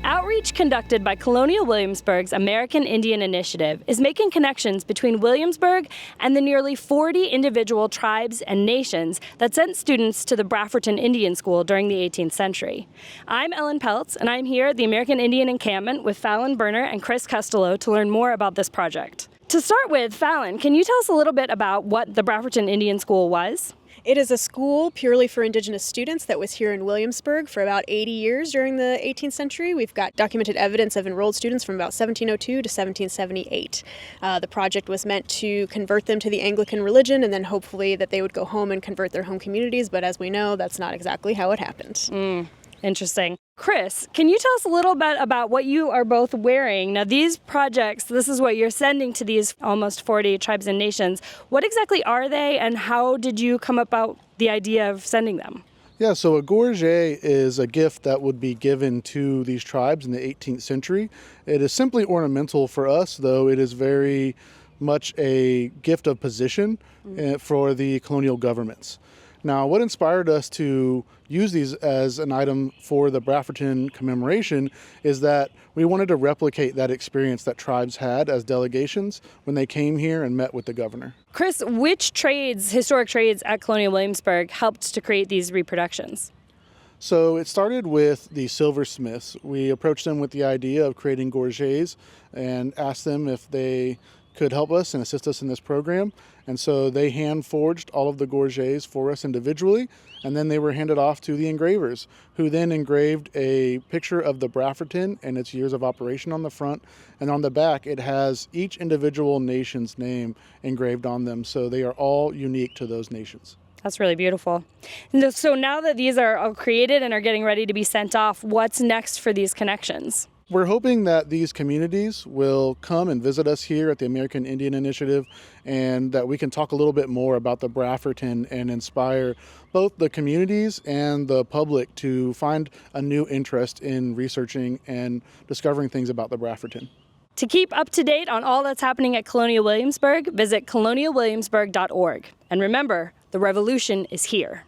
Outreach conducted by Colonial Williamsburg's American Indian Initiative is making connections between Williamsburg and the nearly 40 individual tribes and nations that sent students to the Brafferton Indian School during the 18th century. I'm Ellen Peltz, and I'm here at the American Indian Encampment with Fallon Berner and Chris Costello to learn more about this project. To start with, Fallon, can you tell us a little bit about what the Brafferton Indian School was? It is a school purely for Indigenous students that was here in Williamsburg for about 80 years during the 18th century. We've got documented evidence of enrolled students from about 1702 to 1778. The project was meant to convert them to the Anglican religion and then hopefully that they would go home and convert their home communities, but as we know, that's not exactly how it happened. Interesting. Chris, can you tell us a little bit about what you are both wearing? Now, these projects, this is what you're sending to these almost 40 tribes and nations. What exactly are they, and how did you come about the idea of sending them? Yeah, so a gorget is a gift that would be given to these tribes in the 18th century. It is simply ornamental for us, though it is very much a gift of position for the colonial governments. Now, what inspired us to use these as an item for the Brafferton commemoration is that we wanted to replicate that experience that tribes had as delegations when they came here and met with the governor. Chris, which trades, historic trades at Colonial Williamsburg helped to create these reproductions? So it started with the silversmiths. We approached them with the idea of creating gorgets and asked them if they could help us and assist us in this program. And so they hand forged all of the gorgets for us individually, and then they were handed off to the engravers, who then engraved a picture of the Brafferton and its years of operation on the front, and on the back it has each individual nation's name engraved on them, so they are all unique to those nations. That's really beautiful. So now that these are all created and are getting ready to be sent off, what's next for these connections? We're hoping that these communities will come and visit us here at the American Indian Initiative and that we can talk a little bit more about the Brafferton and inspire both the communities and the public to find a new interest in researching and discovering things about the Brafferton. To keep up to date on all that's happening at Colonial Williamsburg, visit colonialwilliamsburg.org. And remember, the revolution is here.